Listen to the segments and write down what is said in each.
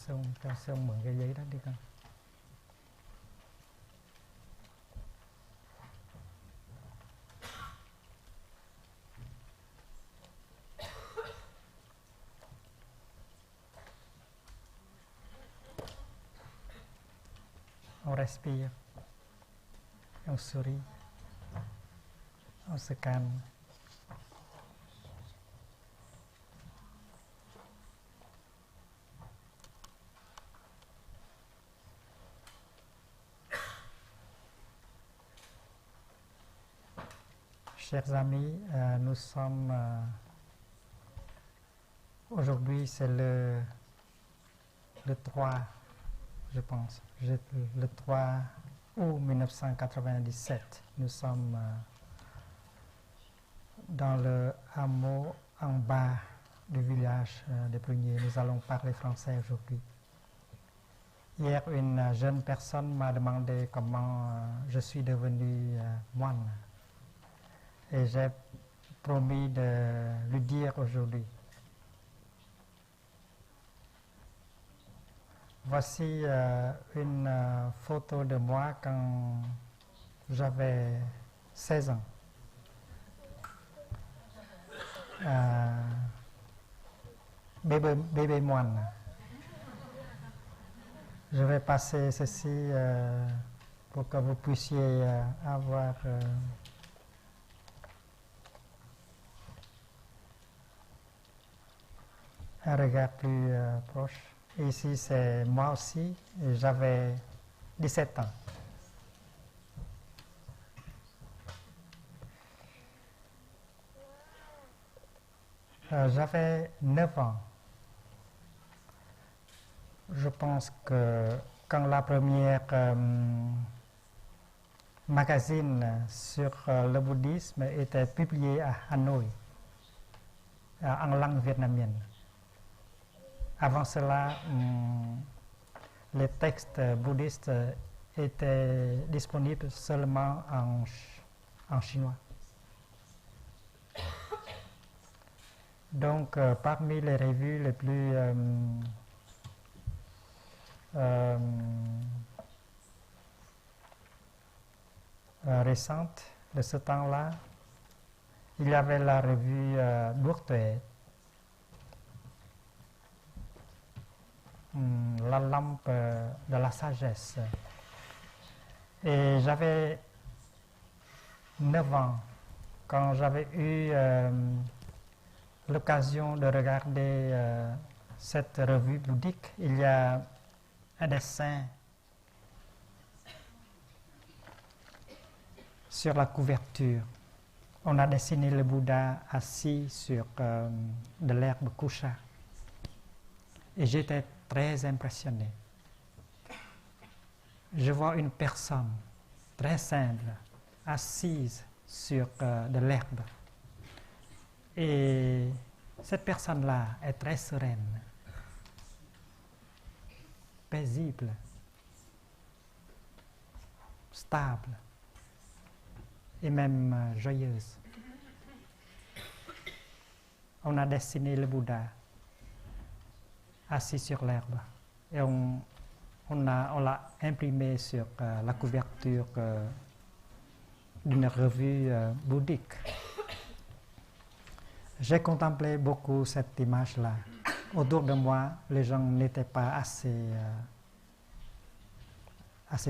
cho sư ông mượn cái giấy đó đi con. On respire, on sourit, on se calme. Chers amis, nous sommes aujourd'hui c'est le 3, je pense, le 3 août 1997. Nous sommes dans le hameau en bas du village de Prunier. Nous allons parler français aujourd'hui. Hier, une jeune personne m'a demandé comment je suis devenu moine. Et j'ai promis de lui dire aujourd'hui. Voici une photo de moi quand j'avais 16 ans. Bébé moine. Je vais passer ceci pour que vous puissiez avoir un regard plus proche. Et ici, c'est moi aussi, j'avais 17 ans. J'avais 9 ans. Je pense que quand la première magazine sur le bouddhisme était publié à Hanoï, en langue vietnamienne. Avant cela, les textes bouddhistes étaient disponibles seulement en chinois. Donc, parmi les revues les plus récentes de ce temps-là, il y avait la revue Duc Tuệ, la lampe de la sagesse. Et j'avais 9 ans quand j'avais eu l'occasion de regarder cette revue bouddhique. Il y a un dessin sur la couverture. On a dessiné le Bouddha assis sur de l'herbe kusha. Et j'étais très impressionné. Je vois une personne très simple, assise sur de l'herbe. Et cette personne-là est très sereine, paisible, stable et même joyeuse. On a dessiné le Bouddha assis sur l'herbe et on l'a imprimé sur la couverture d'une revue bouddhique. J'ai contemplé beaucoup cette image-là. Autour de moi, les gens n'étaient pas assez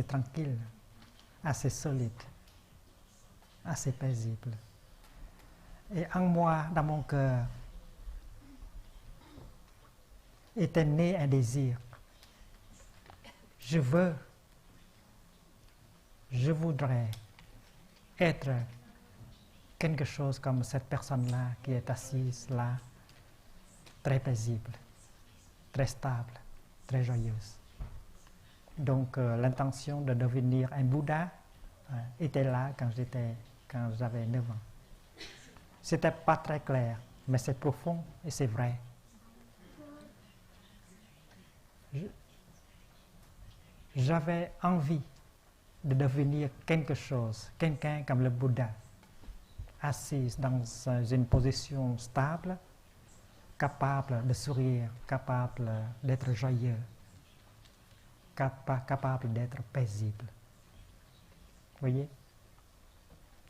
tranquilles, assez solides, assez paisibles. Et en moi, dans mon cœur, était né un désir. Je voudrais être quelque chose comme cette personne-là qui est assise là, très paisible, très stable, très joyeuse. Donc l'intention de devenir un Bouddha était là quand j'avais 9 ans. C'était pas très clair, mais c'est profond et c'est vrai. J'avais envie de devenir quelque chose, quelqu'un comme le Bouddha, assis dans une position stable, capable de sourire, capable d'être joyeux, capable d'être paisible. Voyez?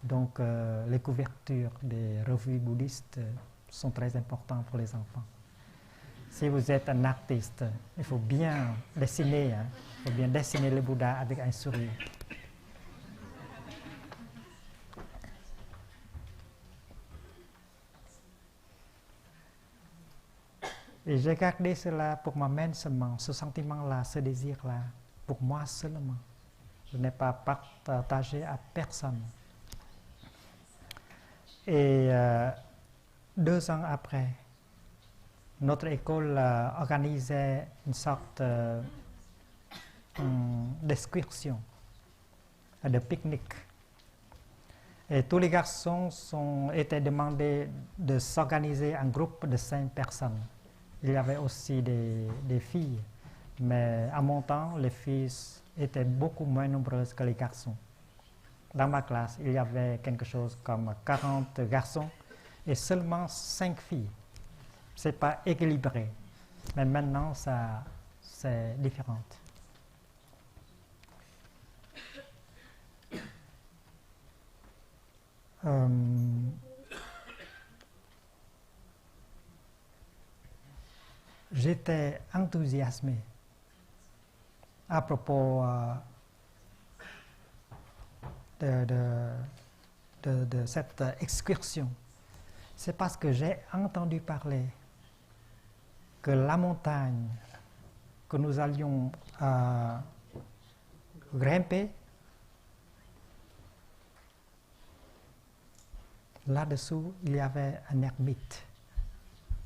Donc, les couvertures des revues bouddhistes sont très importantes pour les enfants. Si vous êtes un artiste, il faut bien dessiner, hein? Il faut bien dessiner le Bouddha avec un sourire. Et j'ai gardé cela pour moi-même seulement, ce sentiment-là, ce désir-là, pour moi seulement. Je n'ai pas partagé à personne. Et 2 ans après, notre école organisait une sorte d'excursion, de pique-nique. Et tous les garçons étaient demandés de s'organiser en groupe de 5 personnes. Il y avait aussi des filles, mais à mon temps, les filles étaient beaucoup moins nombreuses que les garçons. Dans ma classe, il y avait quelque chose comme 40 garçons et seulement 5 filles. Ce n'est pas équilibré, mais maintenant, c'est différent. J'étais enthousiasmé à propos de cette excursion. C'est parce que j'ai entendu parler que la montagne que nous allions grimper, là-dessous, il y avait un ermite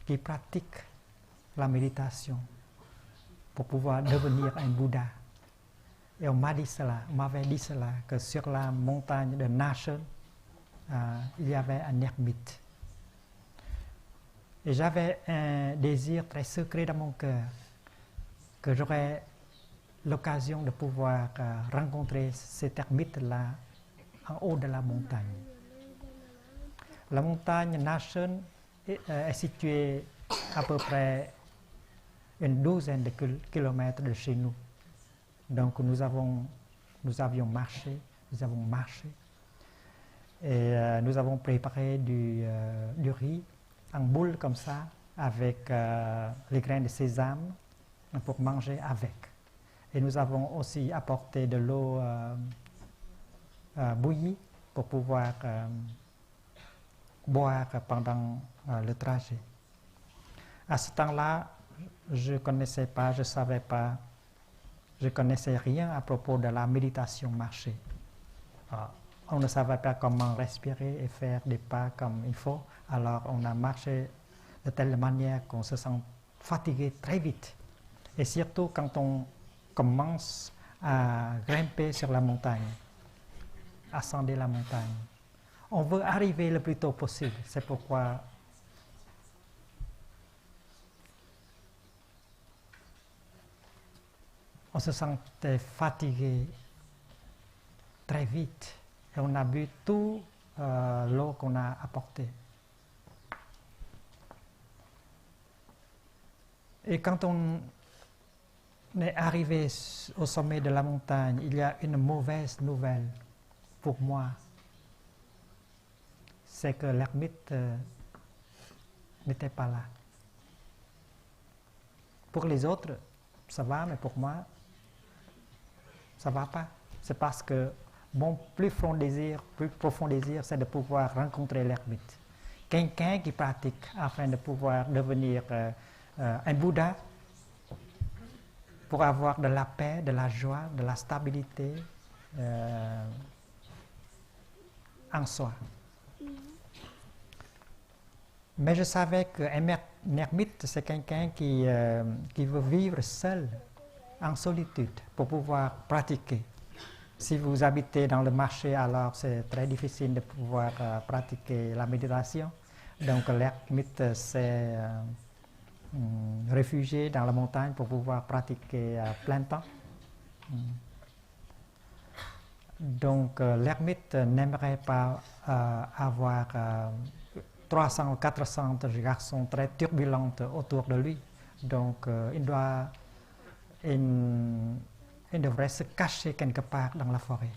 qui pratique la méditation pour pouvoir devenir un Bouddha. Et on m'avait dit cela, que sur la montagne de Nashen, il y avait un ermite. Et j'avais un désir très secret dans mon cœur, que j'aurais l'occasion de pouvoir rencontrer cet ermite-là en haut de la montagne. La montagne Nashen est située à peu près une douzaine de kilomètres de chez nous. Donc nous avions marché, et nous avons préparé du riz en boule comme ça, avec les grains de sésame pour manger avec. Et nous avons aussi apporté de l'eau bouillie pour pouvoir boire pendant le trajet. À ce temps-là, je ne connaissais pas, je ne savais pas, je ne connaissais rien à propos de la méditation marchée. On ne savait pas comment respirer et faire des pas comme il faut, alors on a marché de telle manière qu'on se sent fatigué très vite. Et surtout quand on commence à grimper sur la montagne, ascender la montagne. On veut arriver le plus tôt possible, c'est pourquoi on se sentait fatigué très vite et on a bu toute l'eau qu'on a apportée. Et quand on est arrivé au sommet de la montagne, il y a une mauvaise nouvelle pour moi. C'est que l'ermite n'était pas là. Pour les autres, ça va, mais pour moi, ça ne va pas. C'est parce que mon plus profond désir, c'est de pouvoir rencontrer l'ermite. Quelqu'un qui pratique afin de pouvoir devenir un Bouddha, pour avoir de la paix, de la joie, de la stabilité en soi. Mais je savais qu'un ermite, c'est quelqu'un qui veut vivre seul, en solitude, pour pouvoir pratiquer. Si vous habitez dans le marché, alors c'est très difficile de pouvoir pratiquer la méditation. Donc l'ermite s'est réfugié dans la montagne pour pouvoir pratiquer à plein temps. Donc l'ermite n'aimerait pas avoir 300 ou 400 garçons très turbulents autour de lui. Donc il il devrait se cacher quelque part dans la forêt.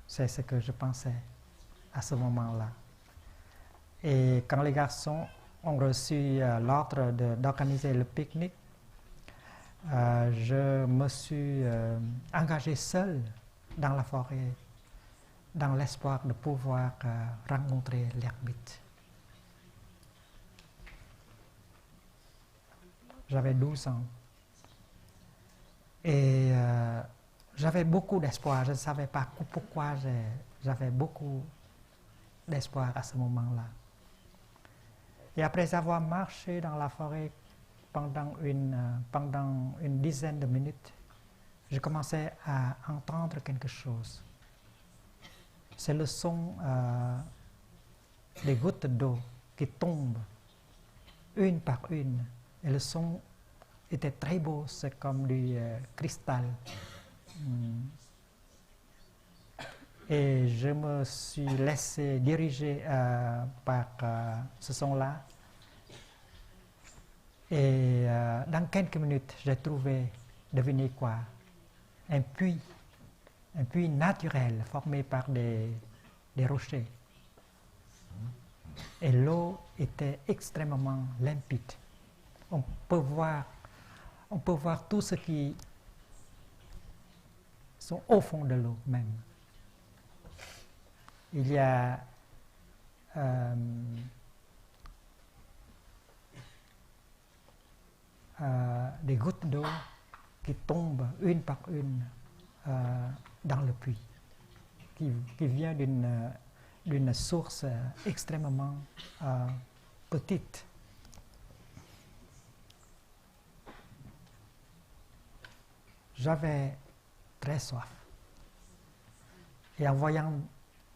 C'est ce que je pensais à ce moment-là. Et quand les garçons ont reçu l'ordre d'organiser le pique-nique, je me suis engagé seul dans la forêt, dans l'espoir de pouvoir rencontrer l'ermite. J'avais 12 ans. Et j'avais beaucoup d'espoir. Je ne savais pas pourquoi j'avais beaucoup d'espoir à ce moment-là. Et après avoir marché dans la forêt pendant une dizaine de minutes, je commençais à entendre quelque chose. C'est le son des gouttes d'eau qui tombent une par une. Et le son était très beau, c'est comme du cristal. Et je me suis laissé diriger par ce son-là. Et dans quelques minutes, j'ai trouvé, devinez quoi, un puits naturel formé par des rochers. Et l'eau était extrêmement limpide. On peut voir tout ce qui sont au fond de l'eau même. Il y a des gouttes d'eau qui tombent une par une dans le puits, qui vient d'une source extrêmement petite. J'avais très soif. Et en voyant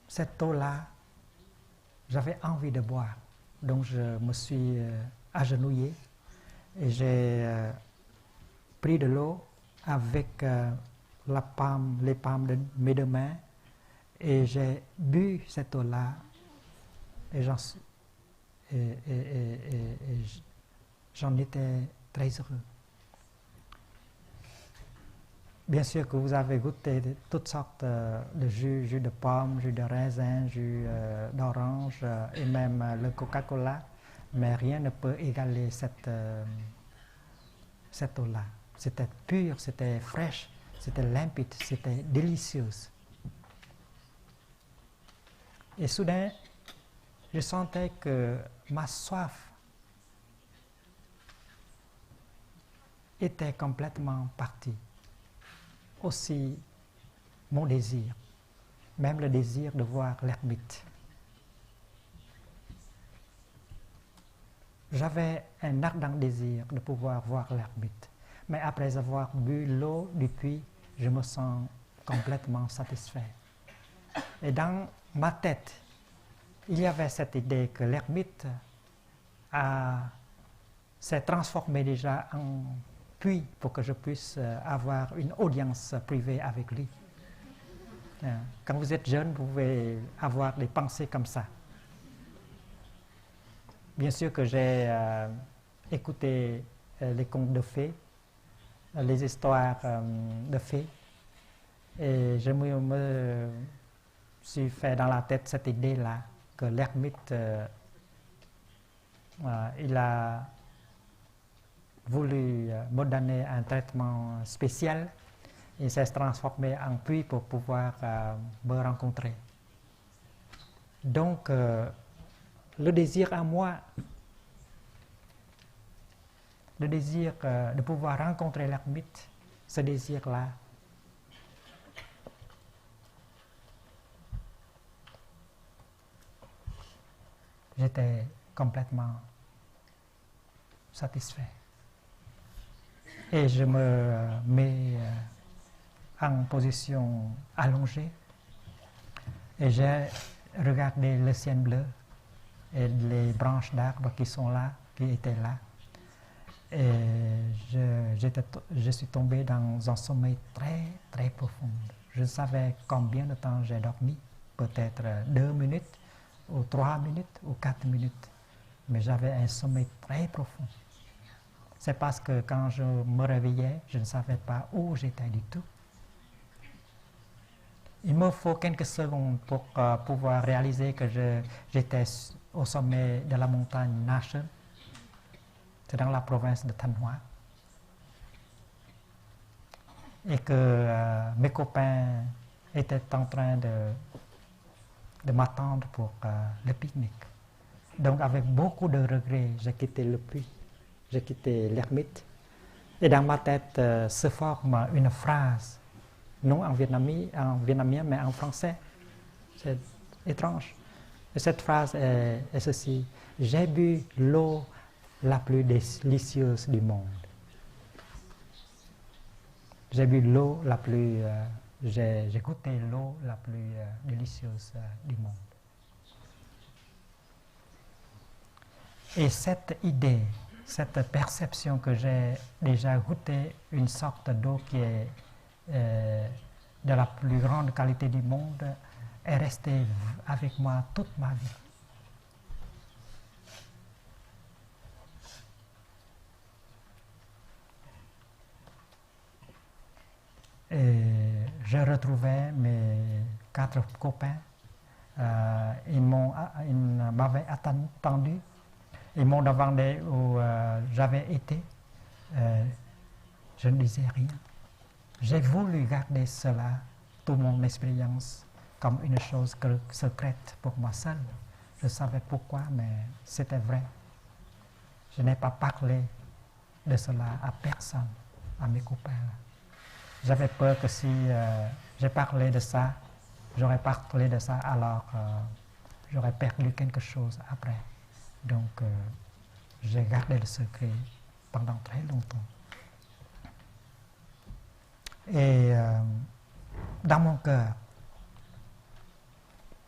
cette eau-là, j'avais envie de boire. Donc je me suis agenouillé et j'ai pris de l'eau avec les palmes de mes deux mains et j'ai bu cette eau-là et j'en étais très heureux. Bien sûr que vous avez goûté toutes sortes de jus de pomme, jus de raisin, jus d'orange et même le Coca-Cola, mais rien ne peut égaler cette eau-là. C'était pur, c'était fraîche, c'était limpide, c'était délicieuse. Et soudain, je sentais que ma soif était complètement partie. Aussi mon désir, même le désir de voir l'ermite. J'avais un ardent désir de pouvoir voir l'ermite, mais après avoir bu l'eau du puits, je me sens complètement satisfait. Et dans ma tête, il y avait cette idée que l'ermite s'est transformé déjà en puits pour que je puisse avoir une audience privée avec lui. Quand vous êtes jeune, vous pouvez avoir des pensées comme ça. Bien sûr que j'ai écouté les contes de fées, les histoires de fées, et je me suis fait dans la tête cette idée-là, que l'ermite, il a voulu me donner un traitement spécial et s'est transformé en puits pour pouvoir me rencontrer. Donc, le désir à moi, le désir de pouvoir rencontrer l'ermite, ce désir-là, j'étais complètement satisfait. Et je me mets en position allongée et j'ai regardé le ciel bleu et les branches d'arbres qui sont là, qui étaient là. Et je suis tombé dans un sommeil très, très profond. Je savais combien de temps j'ai dormi, peut-être 2 minutes, ou 3 minutes, ou 4 minutes. Mais j'avais un sommeil très profond. c'est parce que quand je me réveillais, je ne savais pas où j'étais du tout. Il me faut quelques secondes pour pouvoir réaliser que j'étais au sommet de la montagne Nashen. C'est dans la province de Thanh Hóa. Et que mes copains étaient en train de m'attendre pour le pique-nique. Donc avec beaucoup de regrets, j'ai quitté le puits, j'ai quitté l'ermite. Et dans ma tête se forme une phrase, non en vietnamien, mais en français. C'est étrange. Et cette phrase est ceci: j'ai bu l'eau la plus délicieuse du monde. J'ai bu l'eau la plus... j'ai goûté l'eau la plus délicieuse du monde. Et cette idée, cette perception que j'ai déjà goûté une sorte d'eau qui est de la plus grande qualité du monde est restée avec moi toute ma vie. Et je retrouvais mes 4 copains. Ils m'avaient attendu. Ils m'ont demandé où j'avais été. Je ne disais rien. J'ai voulu garder cela, toute mon expérience, comme une chose secrète pour moi seul. Je savais pourquoi, mais c'était vrai. Je n'ai pas parlé de cela à personne, à mes copains. J'avais peur que si j'ai parlé de ça, j'aurais parlé de ça, alors j'aurais perdu quelque chose après. Donc, j'ai gardé le secret pendant très longtemps. Et dans mon cœur,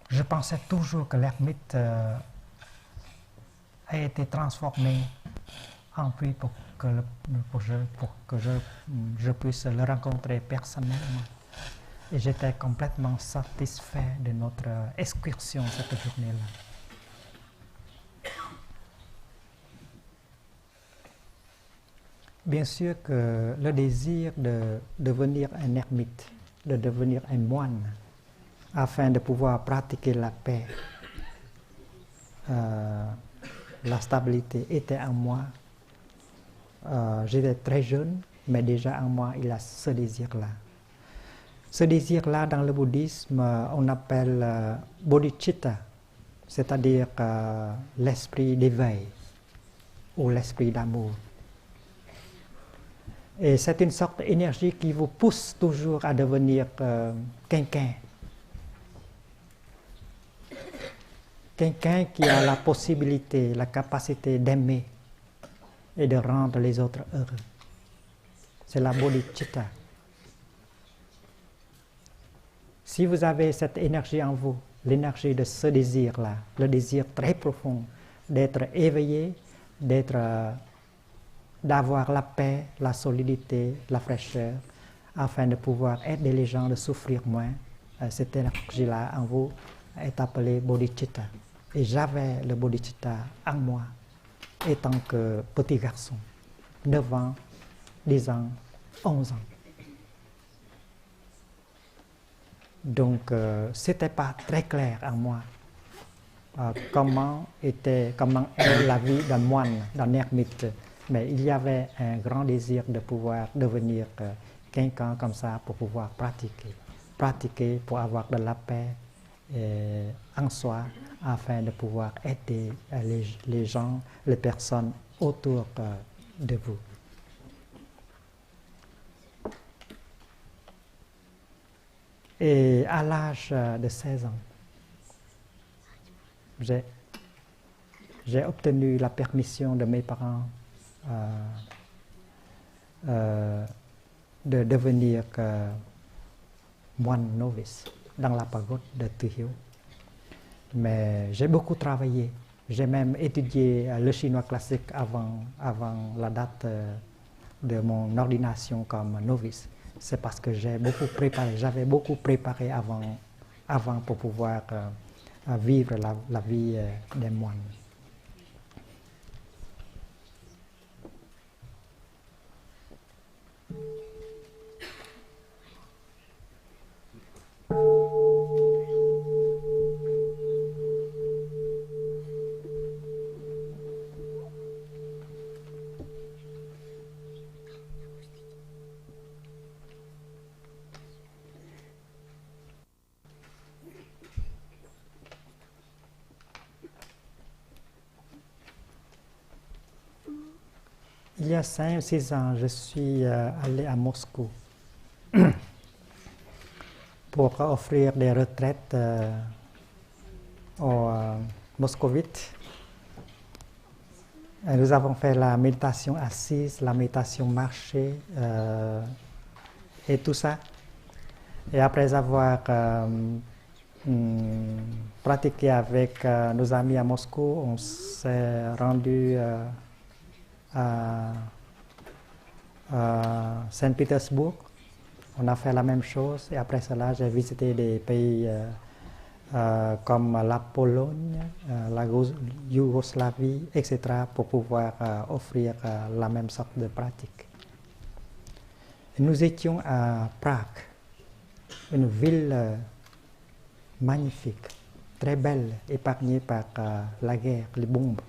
je pensais toujours que l'ermite a été transformé en puits pour que je puisse le rencontrer personnellement. Et j'étais complètement satisfait de notre excursion cette journée-là. Bien sûr que le désir de devenir un ermite, de devenir un moine, afin de pouvoir pratiquer la paix, la stabilité était en moi. J'étais très jeune, mais déjà en moi, il y a ce désir-là. Ce désir-là, dans le bouddhisme, on appelle bodhicitta, c'est-à-dire l'esprit d'éveil ou l'esprit d'amour. Et c'est une sorte d'énergie qui vous pousse toujours à devenir quelqu'un. Quelqu'un qui a la possibilité, la capacité d'aimer et de rendre les autres heureux. C'est la bodhicitta. Si vous avez cette énergie en vous, l'énergie de ce désir-là, le désir très profond d'être éveillé, d'avoir la paix, la solidité, la fraîcheur, afin de pouvoir aider les gens de souffrir moins, cette énergie-là en vous est appelée bodhicitta. Et j'avais le bodhicitta en moi, étant que petit garçon, 9 ans, 10 ans, 11 ans. Donc, ce n'était pas très clair en moi comment est la vie d'un moine, d'un ermite. Mais il y avait un grand désir de pouvoir devenir quelqu'un comme ça pour pouvoir pratiquer pour avoir de la paix en soi, afin de pouvoir aider les gens, les personnes autour de vous. Et à l'âge de 16 ans, j'ai obtenu la permission de mes parents de devenir moine novice dans la pagode de Từ Hiếu. Mais j'ai beaucoup travaillé. J'ai même étudié le chinois classique avant la date de mon ordination comme novice. C'est parce que j'avais beaucoup préparé avant pour pouvoir vivre la vie des moines. Il y a 5 ou 6 ans, je suis allé à Moscou pour offrir des retraites aux moscovites. Nous avons fait la méditation assise, la méditation marchée et tout ça. Et après avoir pratiqué avec nos amis à Moscou, on s'est rendu à Saint-Pétersbourg. On a fait la même chose et après cela, j'ai visité des pays comme la Pologne, la Yougoslavie, etc. pour pouvoir offrir la même sorte de pratique. Nous étions à Prague, une ville magnifique, très belle, épargnée par la guerre, les bombes.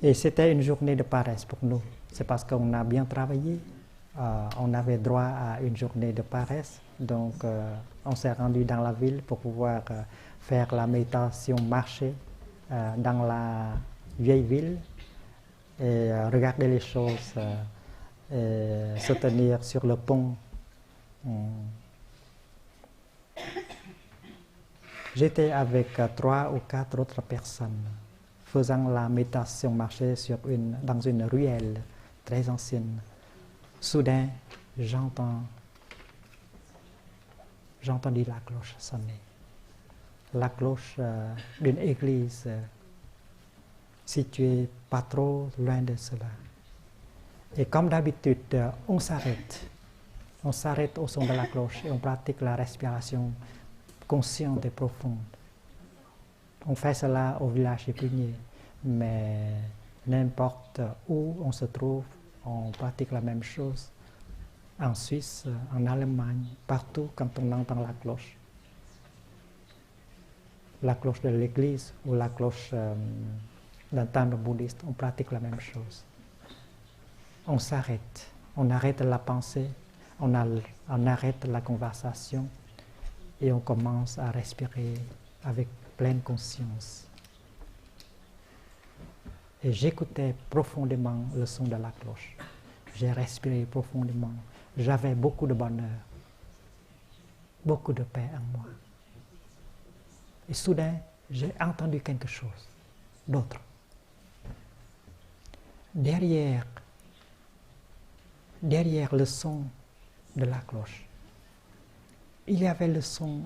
Et c'était une journée de paresse pour nous. C'est parce qu'on a bien travaillé. On avait droit à une journée de paresse. Donc, on s'est rendu dans la ville pour pouvoir faire la méditation marcher dans la vieille ville et regarder les choses et se tenir sur le pont. J'étais avec 3 ou 4 autres personnes faisant la méditation marcher dans une ruelle très ancienne. Soudain, j'ai entendu la cloche sonner. La cloche d'une église située pas trop loin de cela. Et comme d'habitude, on s'arrête. On s'arrête au son de la cloche et on pratique la respiration consciente et profonde. On fait cela au village épinier, mais n'importe où on se trouve, on pratique la même chose. En Suisse, en Allemagne, partout quand on entend la cloche de l'église ou la cloche d'un temple bouddhiste, on pratique la même chose. On s'arrête, on arrête la pensée, on arrête la conversation et on commence à respirer avec pleine conscience. Et j'écoutais profondément le son de la cloche. J'ai respiré profondément. J'avais beaucoup de bonheur, beaucoup de paix en moi. Et soudain, j'ai entendu quelque chose d'autre. Derrière le son de la cloche, il y avait le son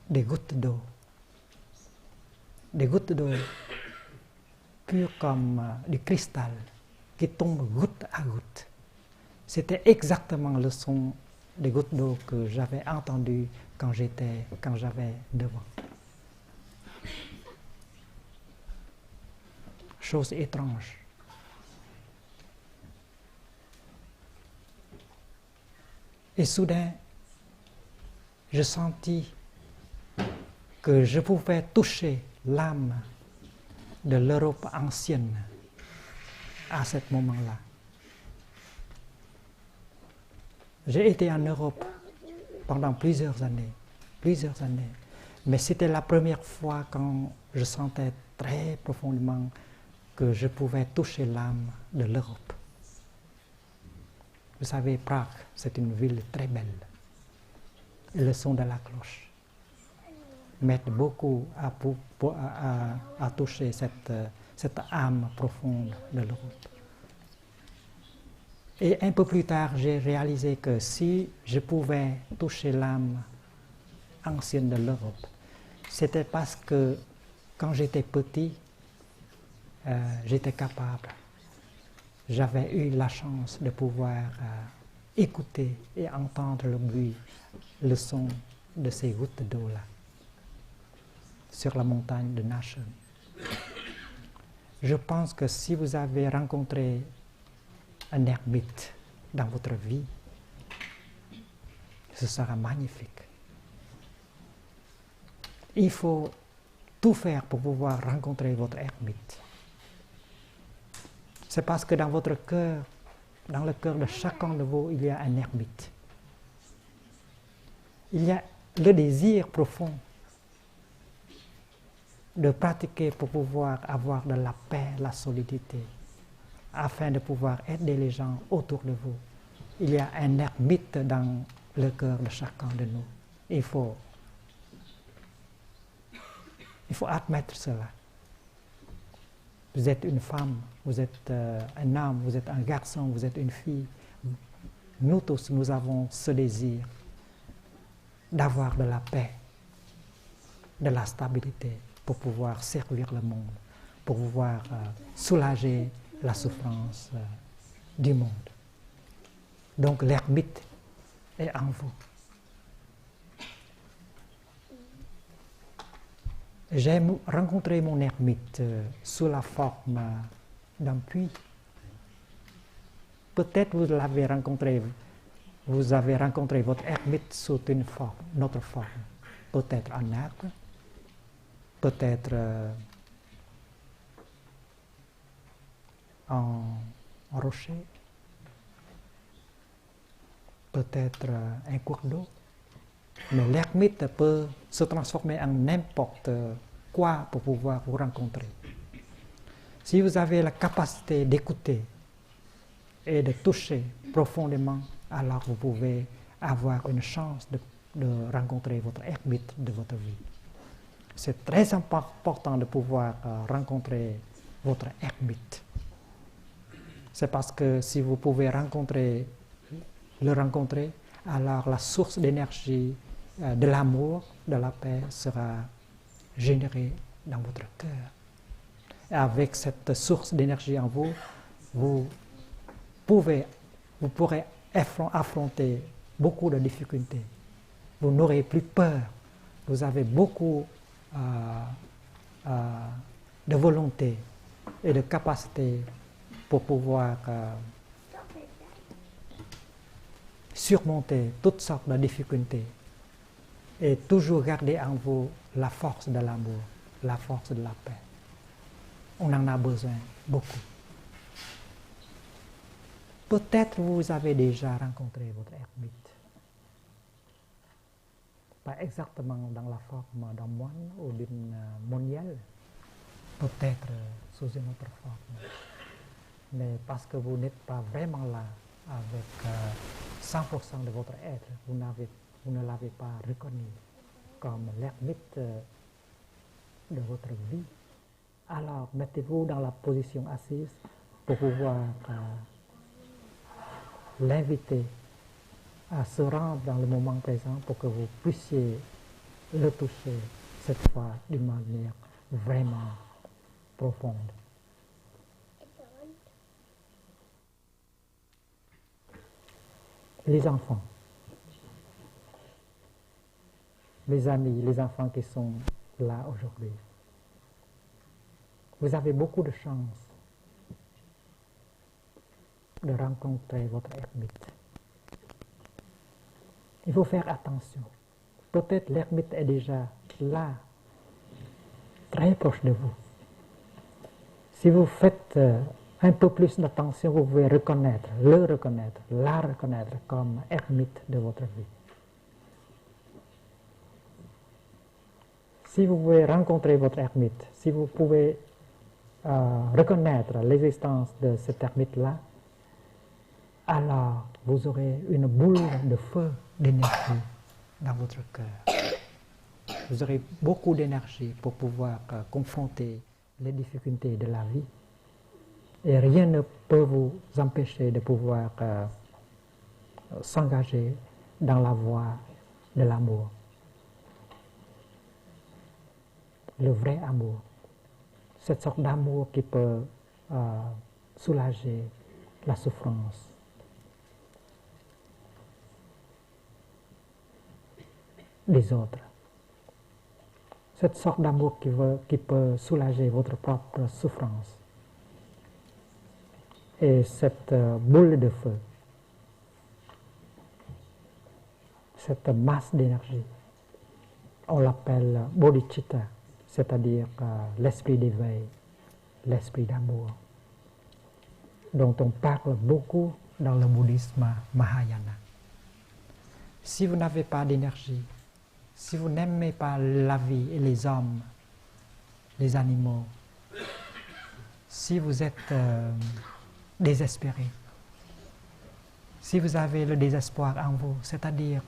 des gouttes d'eau. Des gouttes d'eau pures comme du cristal qui tombent goutte à goutte. C'était exactement le son des gouttes d'eau que j'avais entendu quand j'avais 9 ans. Chose étrange. Et soudain, je sentis que je pouvais toucher l'âme de l'Europe ancienne à ce moment-là. J'ai été en Europe pendant plusieurs années, mais c'était la première fois quand je sentais très profondément que je pouvais toucher l'âme de l'Europe. Vous savez, Prague, c'est une ville très belle. Et le son de la cloche m'aide beaucoup à toucher cette âme profonde de l'Europe. Et un peu plus tard, j'ai réalisé que si je pouvais toucher l'âme ancienne de l'Europe, c'était parce que quand j'étais petit, j'étais capable. J'avais eu la chance de pouvoir écouter et entendre le bruit, le son de ces gouttes d'eau-là sur la montagne de Naschen. Je pense que si vous avez rencontré un ermite dans votre vie, ce sera magnifique. Il faut tout faire pour pouvoir rencontrer votre ermite. C'est parce que dans votre cœur, dans le cœur de chacun de vous, il y a un ermite. Il y a le désir profond de pratiquer pour pouvoir avoir de la paix, la solidité, afin de pouvoir aider les gens autour de vous. Il y a un ermite dans le cœur de chacun de nous. Il faut admettre cela. Vous êtes une femme, vous êtes un homme, vous êtes un garçon, vous êtes une fille. Nous tous, nous avons ce désir d'avoir de la paix, de la stabilité pour pouvoir servir le monde, pour pouvoir soulager la souffrance du monde. Donc l'ermite est en vous. J'ai rencontré mon ermite sous la forme d'un puits. Peut-être vous avez rencontré votre ermite sous une autre forme. Peut-être un arbre, peut-être un rocher, peut-être un cours d'eau. Mais l'ermite peut se transformer en n'importe quoi pour pouvoir vous rencontrer. Si vous avez la capacité d'écouter et de toucher profondément, alors vous pouvez avoir une chance de rencontrer votre ermite de votre vie. C'est très important de pouvoir rencontrer votre ermite. C'est parce que si vous pouvez le rencontrer, alors la source d'énergie, de l'amour, de la paix sera générée dans votre cœur. Et avec cette source d'énergie en vous, vous pourrez affronter beaucoup de difficultés. Vous n'aurez plus peur. Vous avez beaucoup de volonté et de capacité pour pouvoir surmonter toutes sortes de difficultés et toujours garder en vous la force de l'amour, la force de la paix. On en a besoin beaucoup. Peut-être vous avez déjà rencontré votre ermite. Pas exactement dans la forme d'un moine ou d'une moniale, peut-être sous une autre forme. Mais parce que vous n'êtes pas vraiment là avec 100% de votre être, vous ne l'avez pas reconnu comme l'ermite de votre vie. Alors mettez-vous dans la position assise pour pouvoir l'inviter à se rendre dans le moment présent pour que vous puissiez le toucher cette fois d'une manière vraiment profonde. Les enfants, les amis, les enfants qui sont là aujourd'hui, vous avez beaucoup de chance de rencontrer votre ermite. Il faut faire attention. Peut-être l'ermite est déjà là, très proche de vous. Si vous faites un peu plus d'attention, vous pouvez la reconnaître comme ermite de votre vie. Si vous pouvez rencontrer votre ermite, si vous pouvez reconnaître l'existence de cet ermite-là, alors vous aurez une boule de feu d'énergie dans votre cœur. Vous aurez beaucoup d'énergie pour pouvoir confronter les difficultés de la vie. Et rien ne peut vous empêcher de pouvoir s'engager dans la voie de l'amour. Le vrai amour. Cette sorte d'amour qui peut soulager la souffrance. Des autres. Cette sorte d'amour qui peut soulager votre propre souffrance. Et cette boule de feu, cette masse d'énergie, on l'appelle bodhicitta, c'est-à-dire l'esprit d'éveil, l'esprit d'amour, dont on parle beaucoup dans le bouddhisme Mahayana. Si vous n'avez pas d'énergie, si vous n'aimez pas la vie et les hommes, les animaux, si vous êtes désespéré. Si vous avez le désespoir en vous, c'est-à-dire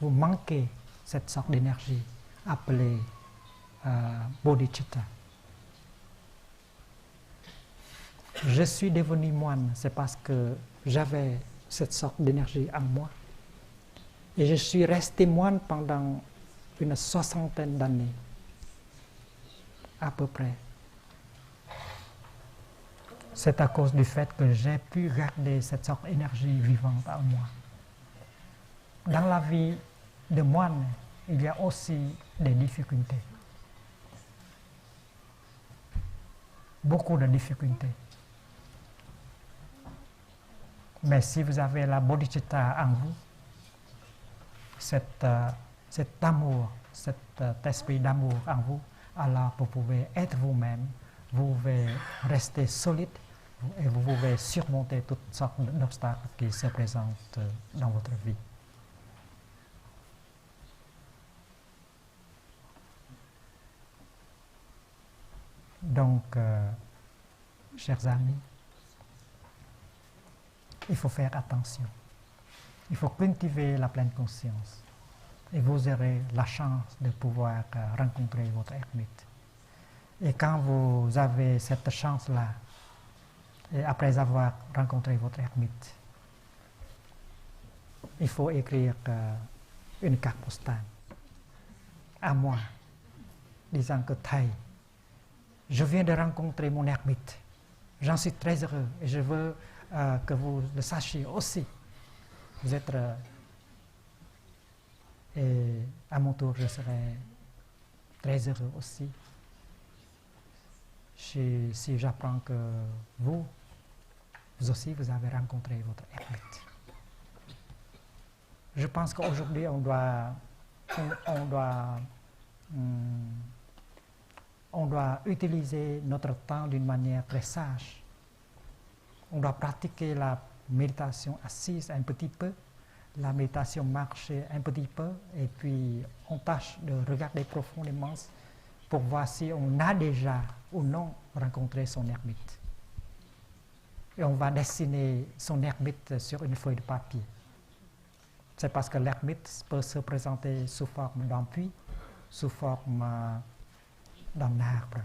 vous manquez cette sorte d'énergie appelée bodhicitta. Je suis devenu moine, c'est parce que j'avais cette sorte d'énergie en moi. Et je suis resté moine pendant une 60aine d'années, à peu près. C'est à cause du fait que j'ai pu garder cette sorte d'énergie vivante en moi. Dans la vie de moine, il y a aussi des difficultés. Beaucoup de difficultés. Mais si vous avez la bodhicitta en vous, cet amour, cet esprit d'amour en vous, alors vous pouvez être vous-même, vous pouvez rester solide et vous pouvez surmonter toutes sortes d'obstacles qui se présentent dans votre vie. Donc, chers amis, il faut faire attention. Il faut cultiver la pleine conscience. Et vous aurez la chance de pouvoir rencontrer votre ermite. Et quand vous avez cette chance-là, et après avoir rencontré votre ermite, il faut écrire une carte postale à moi, disant que Thầy, je viens de rencontrer mon ermite. J'en suis très heureux et je veux que vous le sachiez aussi. Vous êtes... et à mon tour, je serai très heureux aussi si j'apprends que vous aussi, vous avez rencontré votre ermite. Je pense qu'aujourd'hui, on doit utiliser notre temps d'une manière très sage. On doit pratiquer la méditation assise un petit peu, la méditation marcher un petit peu, et puis on tâche de regarder profondément pour voir si on a déjà ou non rencontré son ermite. Et on va dessiner son ermite sur une feuille de papier. C'est parce que l'ermite peut se présenter sous forme d'un puits, sous forme d'un arbre,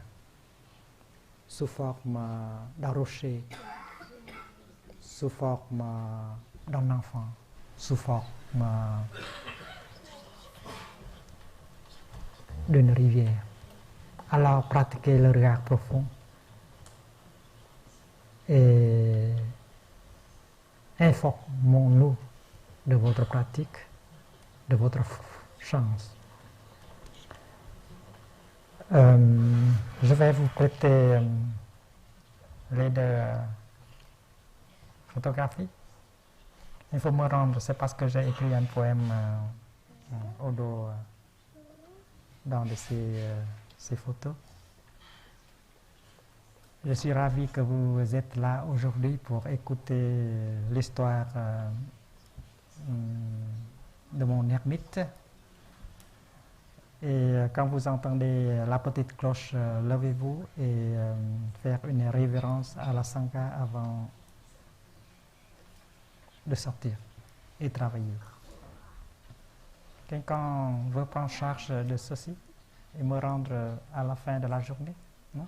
sous forme d'un rocher, sous forme d'un enfant, sous forme d'une rivière. Alors pratiquez le regard profond et informons-nous de votre pratique, de votre chance. Je vais vous prêter les deux photographies. Il faut me rendre, c'est parce que j'ai écrit un poème au dos dans ces photos. Je suis ravi que vous êtes là aujourd'hui pour écouter l'histoire de mon ermite. Et quand vous entendez la petite cloche, levez-vous et faire une révérence à la Sangha avant de sortir et travailler. Quelqu'un veut prendre charge de ceci et me rendre à la fin de la journée? Non?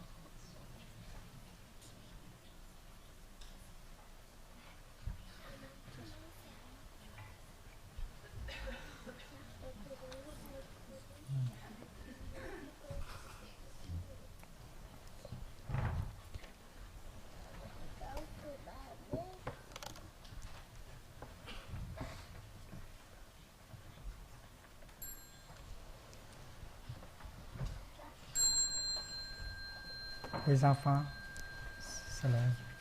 Les enfants se lèvent.